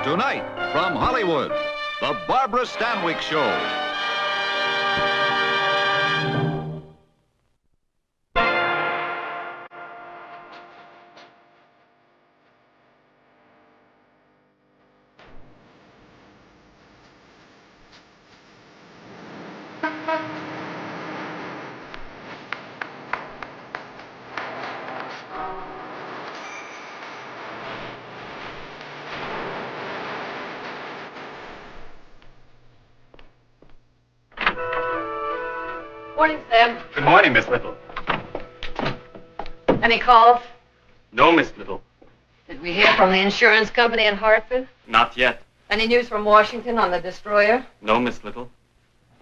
Tonight, from Hollywood, the Barbara Stanwyck Show. Morning, Sam. Good morning, Miss Little. Any calls? No, Miss Little. Did we hear from the insurance company in Hartford? Not yet. Any news from Washington on the destroyer? No, Miss Little.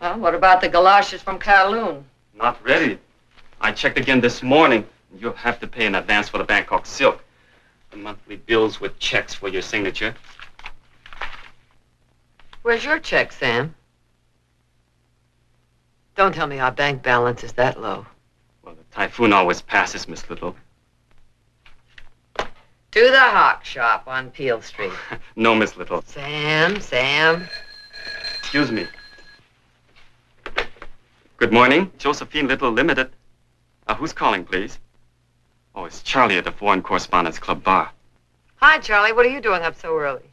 Well, what about the galoshes from Kowloon? Not ready. I checked again this morning. You'll have to pay in advance for the Bangkok silk. The monthly bills with checks for your signature. Where's your check, Sam? Don't tell me our bank balance is that low. Well, the typhoon always passes, Miss Little. To the Hawk Shop on Peel Street. No, Miss Little. Sam. Excuse me. Good morning. Josephine Little Limited. Who's calling, please? Oh, it's Charlie at the Foreign Correspondents Club bar. Hi, Charlie. What are you doing up so early?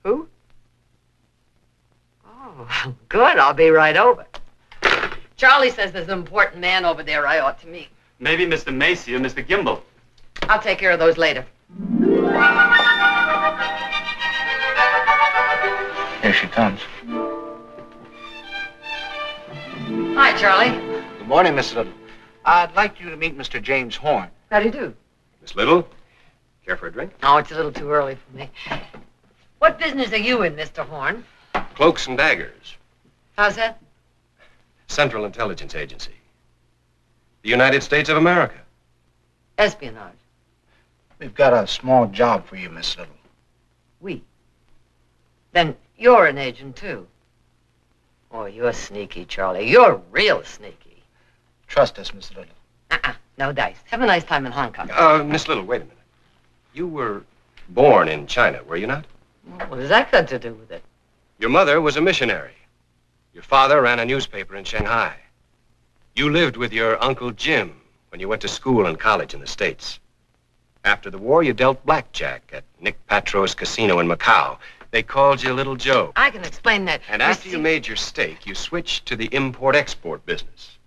Who? Oh, good. I'll be right over. Charlie says there's an important man over there I ought to meet. Maybe Mr. Macy or Mr. Gimble. I'll take care of those later. Here she comes. Hi, Charlie. Good morning, Miss Little. I'd like you to meet Mr. James Horn. How do you do? Miss Little, care for a drink? Oh, it's a little too early for me. What business are you in, Mr. Horn? Cloaks and Daggers, How's that? Central Intelligence Agency. The United States of America. Espionage. We've got a small job for you, Miss Little. We. Then you're an agent, too. Oh, you're sneaky, Charlie. You're real sneaky. Trust us, Miss Little. No dice. Have a nice time in Hong Kong. Miss Little, wait a minute. You were born in China, were you not? What has that got to do with it? Your mother was a missionary. Your father ran a newspaper in Shanghai. You lived with your Uncle Jim when you went to school and college in the States. After the war, you dealt blackjack at Nick Patro's casino in Macau. They called you Little Joe. I can explain that. And after you made your stake, you switched to the import-export business.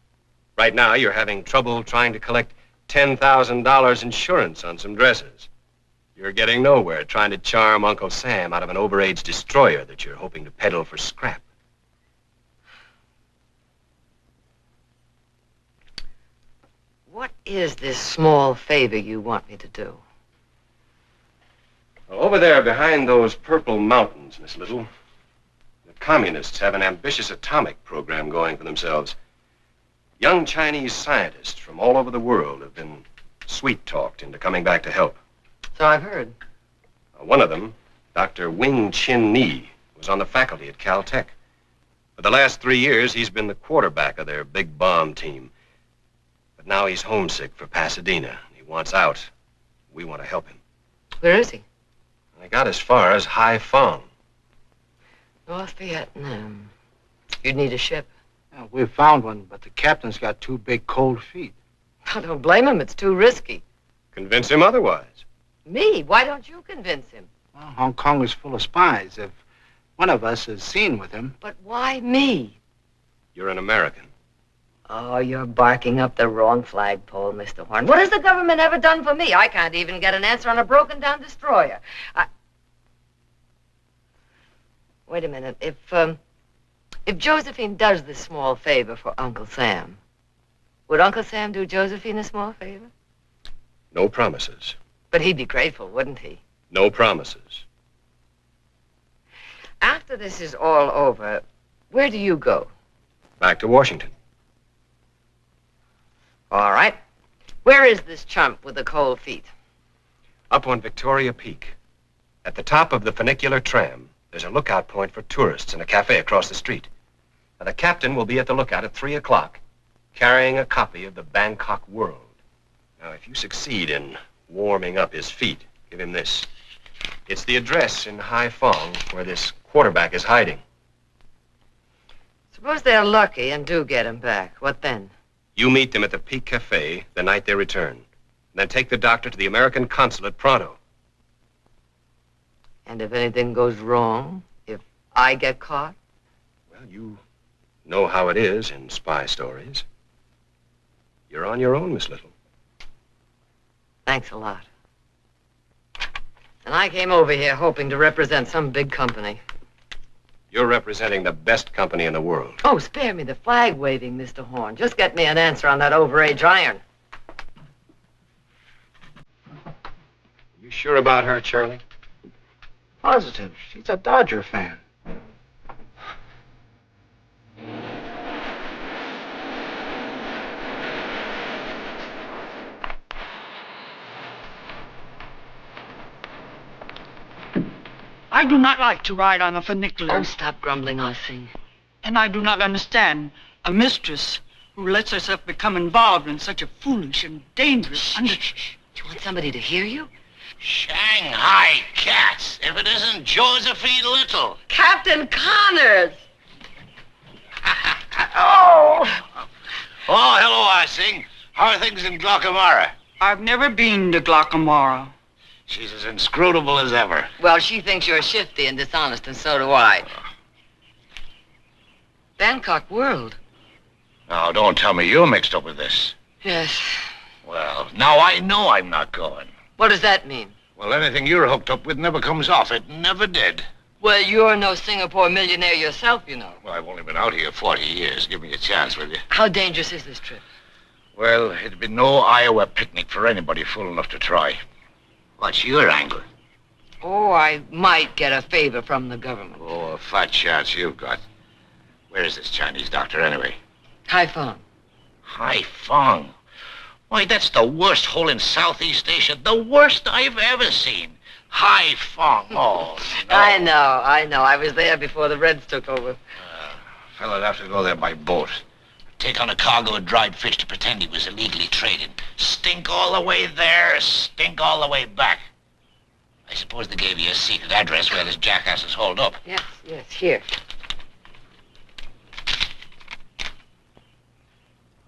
Right now, you're having trouble trying to collect $10,000 insurance on some dresses. You're getting nowhere trying to charm Uncle Sam out of an overage destroyer that you're hoping to peddle for scrap. What is this small favor you want me to do? Well, over there behind those purple mountains, Miss Little, the communists have an ambitious atomic program going for themselves. Young Chinese scientists from all over the world have been sweet-talked into coming back to help. So I've heard. One of them, Dr. Wing Chin Ni, was on the faculty at Caltech. For the last 3 years, he's been the quarterback of their big bomb team. But now he's homesick for Pasadena. He wants out. We want to help him. Where is he? I got as far as Haiphong. North Vietnam. You'd need a ship. Yeah, we found one, but the captain's got 2 big cold feet. I don't blame him. It's too risky. Convince him otherwise. Me? Why don't you convince him? Well, Hong Kong is full of spies. If one of us is seen with him... But why me? You're an American. Oh, you're barking up the wrong flagpole, Mr. Horn. What has the government ever done for me? I can't even get an answer on a broken-down destroyer. Wait a minute. If Josephine does this small favor for Uncle Sam, would Uncle Sam do Josephine a small favor? No promises. But he'd be grateful, wouldn't he? No promises. After this is all over, where do you go? Back to Washington. All right. Where is this chump with the cold feet? Up on Victoria Peak. At the top of the funicular tram, there's a lookout point for tourists and a cafe across the street. Now, the captain will be at the lookout at 3 o'clock, carrying a copy of the Bangkok World. Now, if you succeed in warming up his feet, give him this. It's the address in Haiphong where this quarterback is hiding. Suppose they're lucky and do get him back. What then? You meet them at the Peak Cafe the night they return. Then take the doctor to the American consulate pronto. And if anything goes wrong, if I get caught? Well, you know how it is in spy stories. You're on your own, Miss Little. Thanks a lot. And I came over here hoping to represent some big company. You're representing the best company in the world. Oh, spare me the flag waving, Mr. Horn. Just get me an answer on that overage iron. You sure about her, Charlie? Positive. She's a Dodger fan. I do not like to ride on a funicular. Oh, stop grumbling, Ossing. And I do not understand a mistress who lets herself become involved in such a foolish and dangerous Do you want somebody to hear you? Shanghai cats, if it isn't Josephine Little. Captain Connors! Oh, hello, I sing. How are things in Glockamara? I've never been to Glockamara. She's as inscrutable as ever. Well, she thinks you're shifty and dishonest, and so do I. Bangkok World. Now, don't tell me you're mixed up with this. Yes. Well, now I know I'm not going. What does that mean? Well, anything you're hooked up with never comes off. It never did. Well, you're no Singapore millionaire yourself, you know. Well, I've only been out here 40 years. Give me a chance, will you? How dangerous is this trip? Well, it'd be no Iowa picnic for anybody fool enough to try. What's your angle? Oh, I might get a favor from the government. Oh, a fat chance you've got. Where is this Chinese doctor, anyway? Haiphong. Haiphong? Why, that's the worst hole in Southeast Asia. The worst I've ever seen. Haiphong. Oh, no. I know. I was there before the Reds took over. Fella'd have to go there by boat. Take on a cargo of dried fish to pretend he was illegally trading. Stink all the way there, stink all the way back. I suppose they gave you a secret address where this jackass is holed up. Yes, here.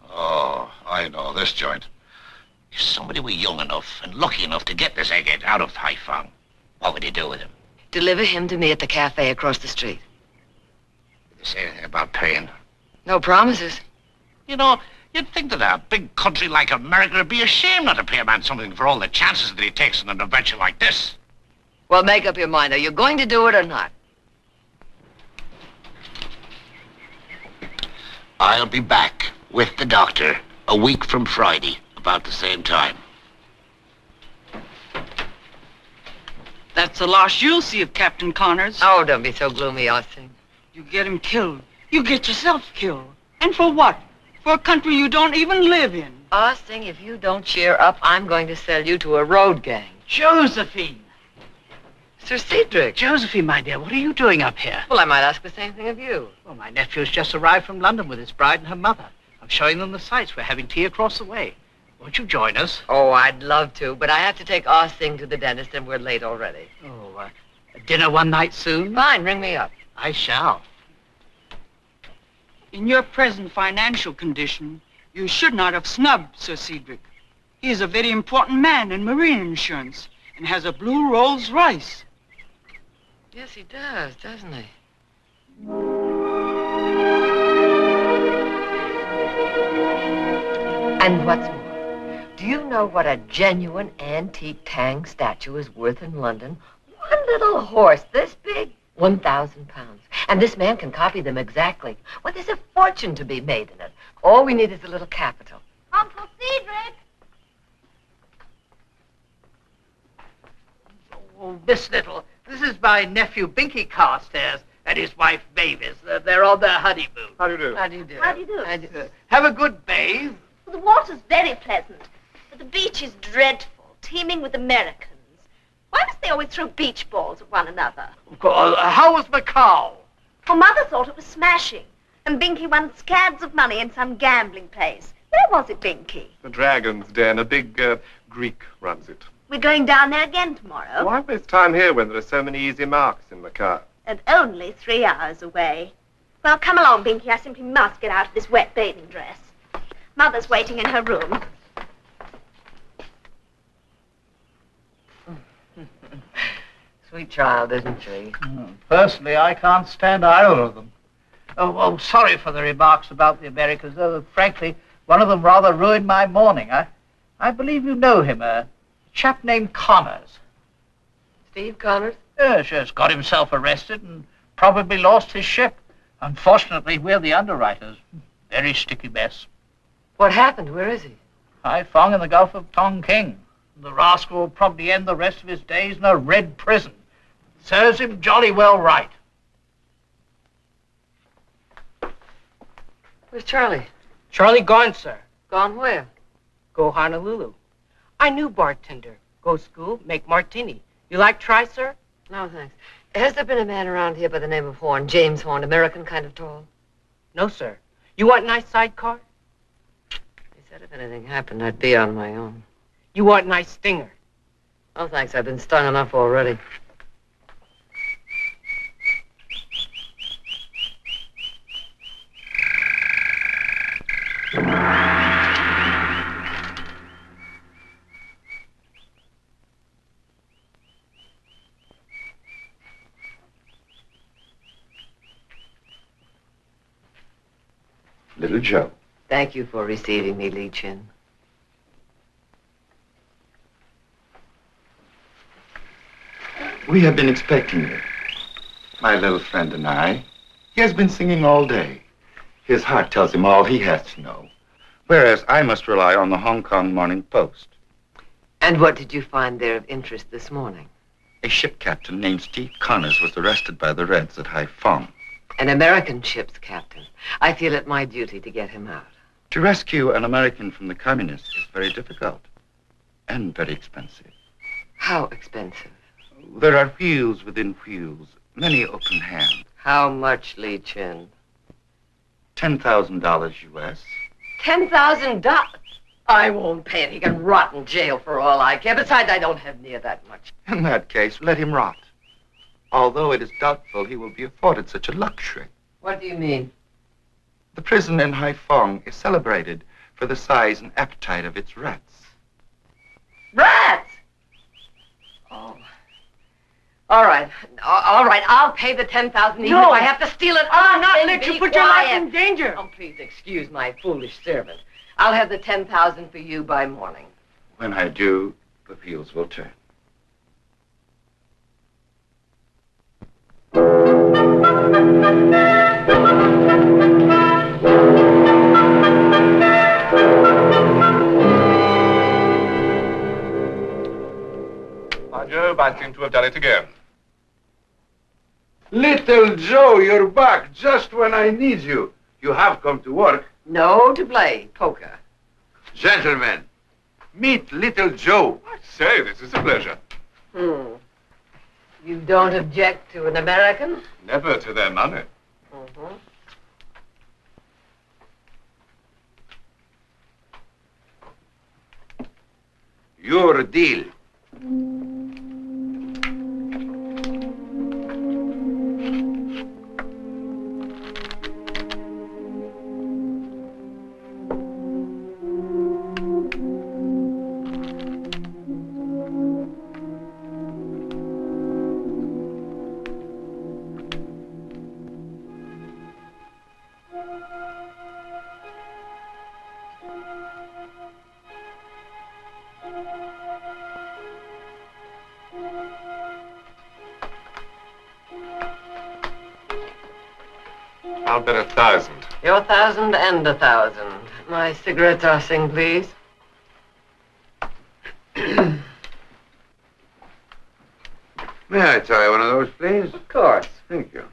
Oh, I know this joint. If somebody were young enough and lucky enough to get this egghead out of Haiphong, what would he do with him? Deliver him to me at the cafe across the street. Did they say anything about paying? No promises. You know, you'd think that a big country like America would be ashamed not to pay a man something for all the chances that he takes in an adventure like this. Well, make up your mind. Are you going to do it or not? I'll be back with the doctor a week from Friday, about the same time. That's the loss you'll see of Captain Connors. Oh, don't be so gloomy, Ossing. You get him killed. You get yourself killed. And for what? For a country you don't even live in. Ossing, if you don't cheer up, I'm going to sell you to a road gang. Josephine! Sir Cedric. Josephine, my dear, what are you doing up here? Well, I might ask the same thing of you. Well, my nephew's just arrived from London with his bride and her mother. I'm showing them the sights. We're having tea across the way. Won't you join us? Oh, I'd love to, but I have to take Ossing to the dentist, and we're late already. Oh, dinner one night soon? Fine, ring me up. I shall. In your present financial condition, you should not have snubbed Sir Cedric. He is a very important man in marine insurance and has a blue Rolls Royce. Yes, he does, doesn't he? And what's more, do you know what a genuine antique Tang statue is worth in London? One little horse this big, 1,000 pounds. And this man can copy them exactly. Well, there's a fortune to be made in it. All we need is a little capital. Uncle Cedric! Oh, Miss Little, this is my nephew Binky Carstairs and his wife Mavis. They're on their honeymoon. How do you do? How do you do? How do you do? How do you- Have a good bathe. Well, the water's very pleasant, but the beach is dreadful, teeming with Americans. Why must they always throw beach balls at one another? How was Macau? Well, Mother thought it was smashing, and Binky won scads of money in some gambling place. Where was it, Binky? The Dragon's Den, a big Greek runs it. We're going down there again tomorrow. Why waste time here when there are so many easy marks in Macau? And only 3 hours away. Well, come along, Binky. I simply must get out of this wet bathing dress. Mother's waiting in her room. Sweet child, isn't she? Personally, I can't stand either of them. Oh, sorry for the remarks about the Americans, though, frankly, one of them rather ruined my morning. I believe you know him, a chap named Connors. Steve Connors? Yes, got himself arrested and probably lost his ship. Unfortunately, we're the underwriters. Very sticky mess. What happened? Where is he? Haiphong in the Gulf of Tonkin. The rascal will probably end the rest of his days in a red prison. Serves him jolly well right. Where's Charlie? Charlie gone, sir. Gone where? Go Honolulu. I knew bartender. Go school, make martini. You like try, sir? No, thanks. Has there been a man around here by the name of Horn, James Horn, American, kind of tall? No, sir. You want nice sidecar? He said if anything happened, I'd be on my own. You want nice stinger? Oh, thanks. I've been stung enough already. Little Joe. Thank you for receiving me, Li Chin. We have been expecting you. My little friend and I. He has been singing all day. His heart tells him all he has to know. Whereas I must rely on the Hong Kong Morning Post. And what did you find there of interest this morning? A ship captain named Steve Connors was arrested by the Reds at Haiphong. An American ship's captain. I feel it my duty to get him out. To rescue an American from the communists is very difficult. And very expensive. How expensive? There are wheels within wheels. Many open hands. How much, Li Chin? $10,000 US. $10,000? I won't pay it. He can rot in jail for all I care. Besides, I don't have near that much. In that case, let him rot. Although it is doubtful he will be afforded such a luxury. What do you mean? The prison in Haiphong is celebrated for the size and appetite of its rats. Rats! Oh. All right. All right. I'll pay the $10,000 even if I have to steal it. I'll not Then let you be put your life quiet. in danger. Oh, please excuse my foolish servant. I'll have the $10,000 for you by morning. When I do, the wheels will turn. By Jove, I seem to have done it again. Little Joe, you're back just when I need you. You have come to work. No, to play poker. Gentlemen, meet Little Joe. I say, this is a pleasure. You don't object to an American? Never to their money. Your deal. I'll bet 1,000. Your 1,000 and 1,000. My cigarettes are sing, please. May I try one of those, please? Of course. Thank you.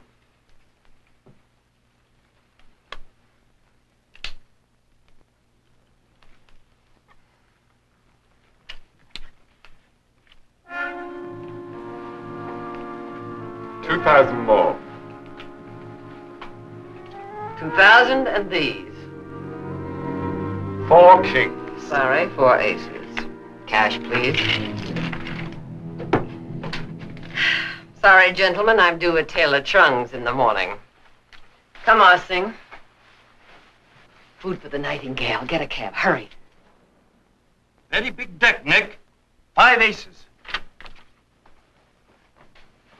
$2,000 more. 2,000 and these. 4 kings. Sorry, 4 aces. Cash, please. Sorry, gentlemen, I'm due at Taylor Trung's in the morning. Come on, Singh. Food for the Nightingale. Get a cab. Hurry. Very big deck, Nick. 5 aces.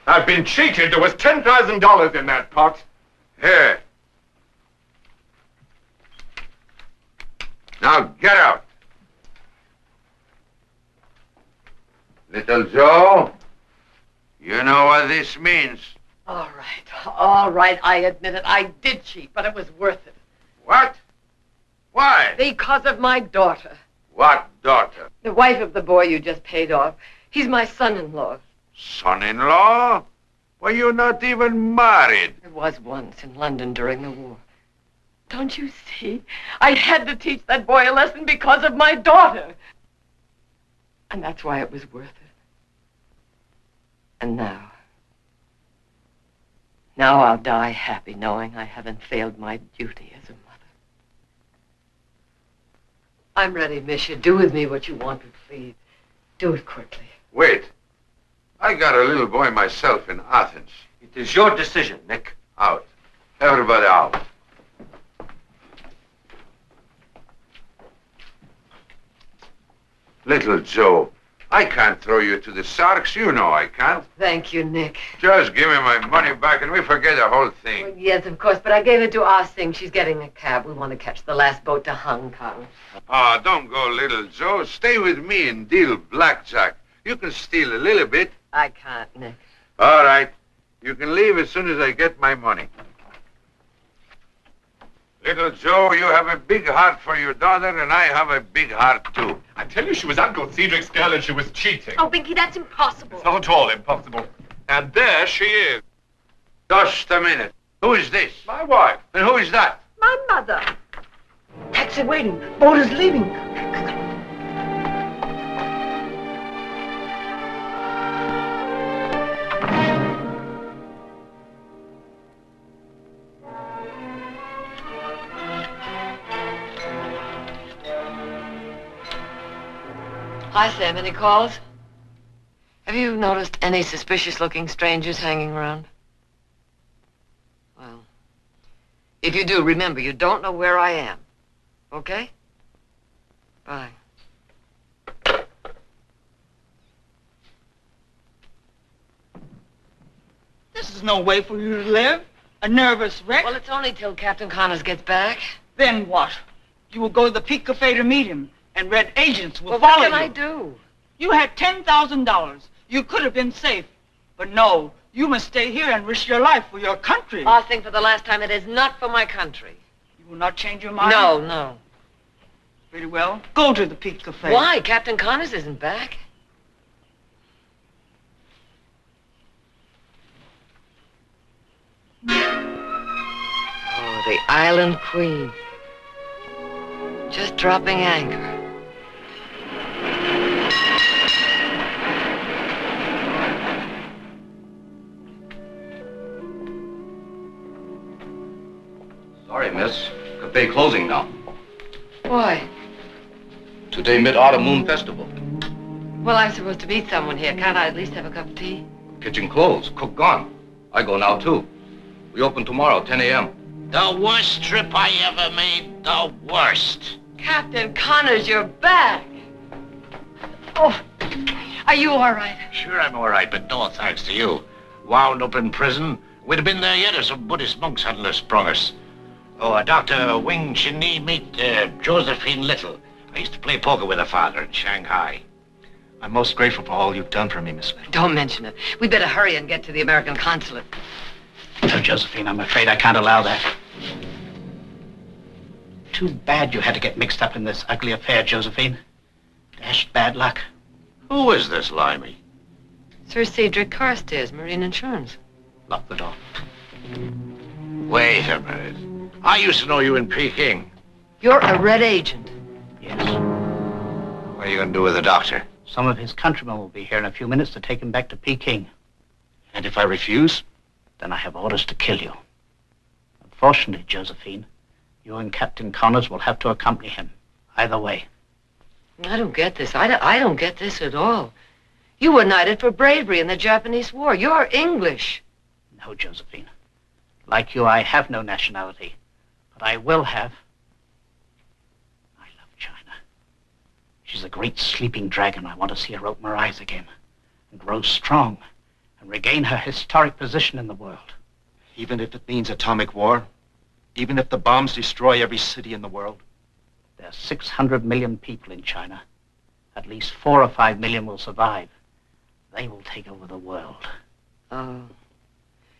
I've been cheated. There was $10,000 in that pot. Here. Now get out. Little Joe, you know what this means. All right. I admit it. I did cheat, but it was worth it. What? Why? Because of my daughter. What daughter? The wife of the boy you just paid off. He's my son-in-law. Son-in-law? Well, you're not even married. I was once in London during the war. Don't you see? I had to teach that boy a lesson because of my daughter. And that's why it was worth it. And now I'll die happy knowing I haven't failed my duty as a mother. I'm ready, Misha. Do with me what you want, but please, do it quickly. Wait. I got a little boy myself in Athens. It is your decision, Nick. Out. Everybody out. Little Joe, I can't throw you to the sharks. You know I can't. Thank you, Nick. Just give me my money back and we forget the whole thing. Well, yes, of course, but I gave it to Ah Sing. She's getting a cab. We want to catch the last boat to Hong Kong. Ah, don't go, little Joe. Stay with me and deal blackjack. You can steal a little bit. I can't, Nick. All right. You can leave as soon as I get my money. Little Joe, you have a big heart for your daughter, and I have a big heart, too. I tell you, she was Uncle Cedric's girl and she was cheating. Oh, Binky, that's impossible. It's not at all impossible. And there she is. Just a minute. Who is this? My wife. And who is that? My mother. Taxi waiting. Boat is leaving. Hi, Sam. Any calls? Have you noticed any suspicious-looking strangers hanging around? Well, if you do, remember, you don't know where I am. Okay? Bye. This is no way for you to live. A nervous wreck. Well, it's only till Captain Connors gets back. Then what? You will go to the Peak Cafe to meet him, and red agents will Well, follow what you. can I do? You had $10,000. You could have been safe. But no, you must stay here and risk your life for your country. I think for the last time, it is not for my country. You will not change your mind? No. Very well. Go to the Peak Cafe. Why? Captain Connors isn't back. Oh, the Island Queen. Just dropping anchor. Sorry, miss. Cafe closing now. Why? Today, Mid-Autumn Moon Festival. Well, I'm supposed to meet someone here. Can't I at least have a cup of tea? Kitchen closed. Cook gone. I go now, too. We open tomorrow, 10 a.m. The worst trip I ever made. The worst. Captain Connors, you're back. Oh, are you all right? Sure, I'm all right, but no thanks to you. Wound up in prison. We'd have been there yet if some Buddhist monks hadn't have sprung us. Oh, Dr. Wing Chin-Ni, meet Josephine Little. I used to play poker with her father in Shanghai. I'm most grateful for all you've done for me, Miss Little. Don't mention it. We better hurry and get to the American consulate. No, Josephine, I'm afraid I can't allow that. Too bad you had to get mixed up in this ugly affair, Josephine. Dashed bad luck. Who is this limey? Sir Cedric Carstairs, Marine Insurance. Lock the door. Wait a minute. I used to know you in Peking. You're a red agent. Yes. What are you going to do with the doctor? Some of his countrymen will be here in a few minutes to take him back to Peking. And if I refuse? Then I have orders to kill you. Unfortunately, Josephine, you and Captain Connors will have to accompany him. Either way. I don't get this. I don't get this at all. You were knighted for bravery in the Japanese War. You're English. No, Josephine. Like you, I have no nationality. But I will have. I love China. She's a great sleeping dragon. I want to see her open her eyes again and grow strong and regain her historic position in the world. Even if it means atomic war? Even if the bombs destroy every city in the world? There are 600 million people in China. At least 4 or 5 million will survive. They will take over the world. Oh.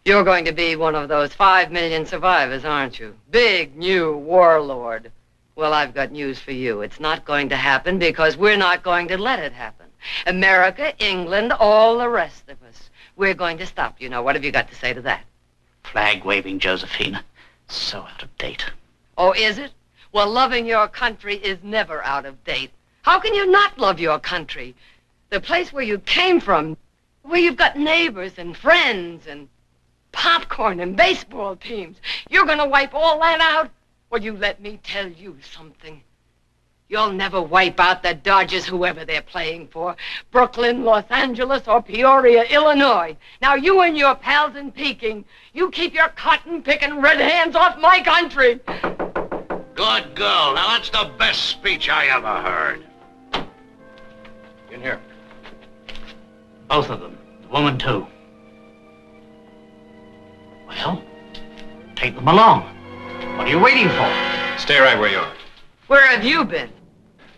You're going to be one of those 5 million survivors, aren't you? Big, new warlord. Well, I've got news for you. It's not going to happen because we're not going to let it happen. America, England, all the rest of us. We're going to stop you. Now, what have you got to say to that? Flag waving, Josephine. So out of date. Oh, is it? Well, loving your country is never out of date. How can you not love your country? The place where you came from, where you've got neighbors and friends and popcorn and baseball teams. You're going to wipe all that out? Well, you let me tell you something. You'll never wipe out the Dodgers, whoever they're playing for. Brooklyn, Los Angeles, or Peoria, Illinois. Now, you and your pals in Peking, you keep your cotton-picking red hands off my country. Good girl. Now, that's the best speech I ever heard. In here. Both of them. The woman, too. Well, take them along. What are you waiting for? Stay right where you are. Where have you been?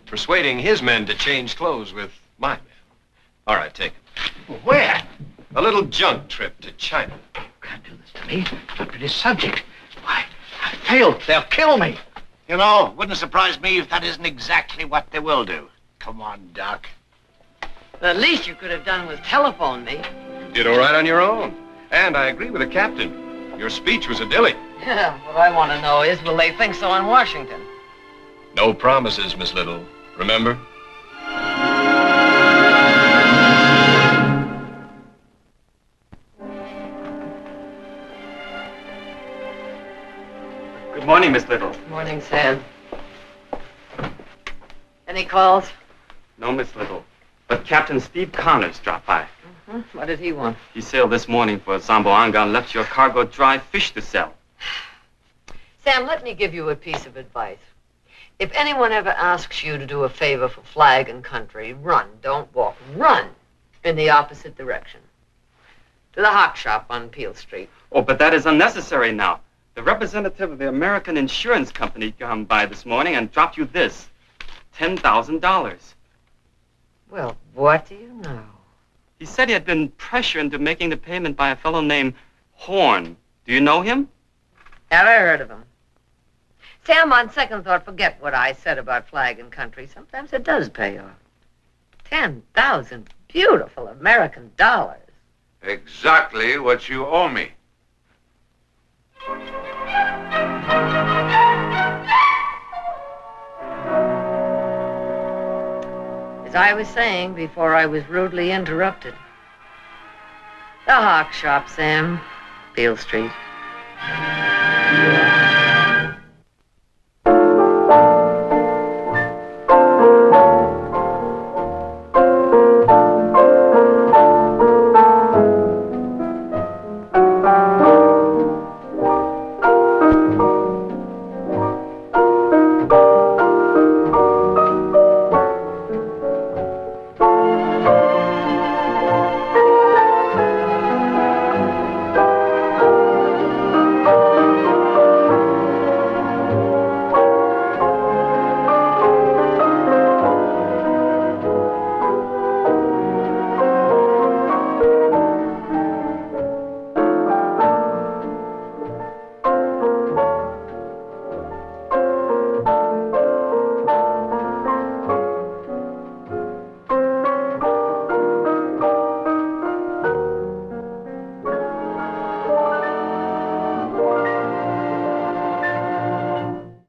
Persuading his men to change clothes with my men. All right, take it. Where? A little junk trip to China. You can't do this to me. I'm a British subject. Why, I failed. They'll kill me. You know, wouldn't surprise me if that isn't exactly what they will do. Come on, Doc. The least you could have done was telephone me. You did all right on your own. And I agree with the captain. Your speech was a dilly. Yeah, what I want to know is, will they think so in Washington? No promises, Miss Little. Remember? Good morning, Miss Little. Morning, Sam. Any calls? No, Miss Little. But Captain Steve Connors dropped by. What did he want? He sailed this morning for Zamboanga and left your cargo dry fish to sell. Sam, let me give you a piece of advice. If anyone ever asks you to do a favor for flag and country, run, don't walk. Run in the opposite direction. To the hock shop on Peel Street. Oh, but that is unnecessary now. The representative of the American Insurance Company came by this morning and dropped you this. $10,000. Well, what do you know? He said he had been pressured into making the payment by a fellow named Horn. Do you know him? Never heard of him. Sam, on second thought, forget what I said about flag and country. Sometimes it does pay off. 10,000 beautiful American dollars. Exactly what you owe me. As I was saying before I was rudely interrupted. The hock shop, Sam. Peel Street.